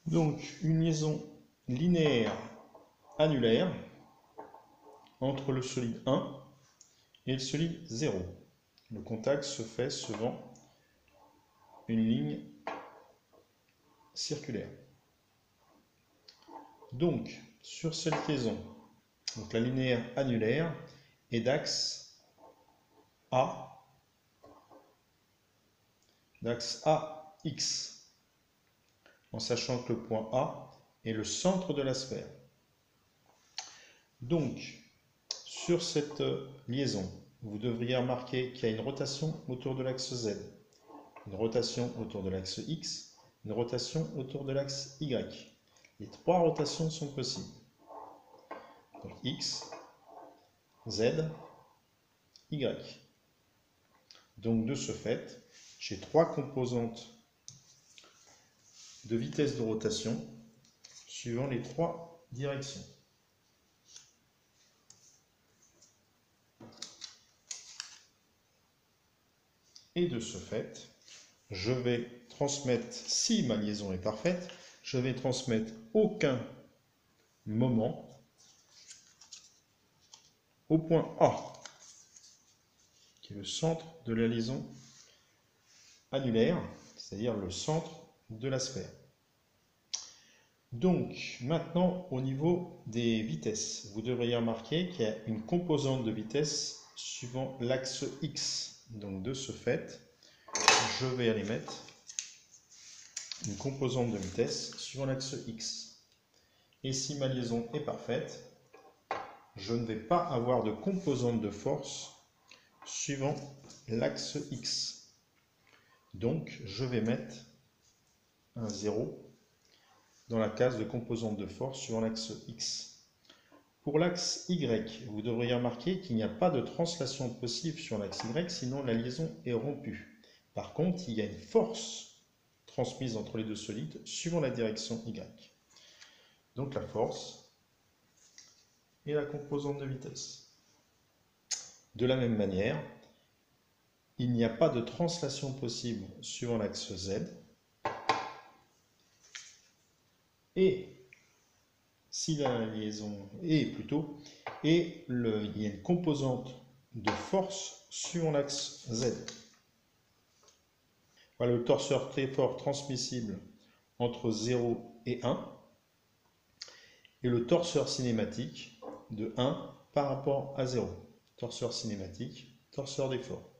Donc, une liaison linéaire annulaire entre le solide 1 et le solide 0. Le contact se fait suivant une ligne circulaire. Donc, sur cette liaison, donc la linéaire annulaire est d'axe AX, en sachant que le point A est le centre de la sphère. Donc, sur cette liaison, vous devriez remarquer qu'il y a une rotation autour de l'axe Z, une rotation autour de l'axe X, une rotation autour de l'axe Y. Les trois rotations sont possibles. Donc X, Z, Y. Donc de ce fait, j'ai trois composantes de vitesse de rotation suivant les trois directions. Et de ce fait, je vais transmettre, si ma liaison est parfaite, je vais transmettre aucun moment au point A, qui est le centre de la liaison annulaire, c'est-à-dire le centre de la sphère. Donc, maintenant, au niveau des vitesses, vous devriez remarquer qu'il y a une composante de vitesse suivant l'axe X. Donc, de ce fait, je vais aller mettre une composante de vitesse suivant l'axe X. Et si ma liaison est parfaite, je ne vais pas avoir de composante de force suivant l'axe X. Donc, je vais mettre un 0 dans la case de composante de force suivant l'axe X. Pour l'axe Y, vous devriez remarquer qu'il n'y a pas de translation possible sur l'axe Y, sinon la liaison est rompue. Par contre, il y a une force transmise entre les deux solides suivant la direction Y. Donc la force et la composante de vitesse. De la même manière, il n'y a pas de translation possible suivant l'axe Z. Et si la liaison est plutôt, et il y a une composante de force suivant l'axe Z. Voilà le torseur très fort transmissible entre 0 et 1, et le torseur cinématique de 1 par rapport à 0. Torseur cinématique, torseur d'effort.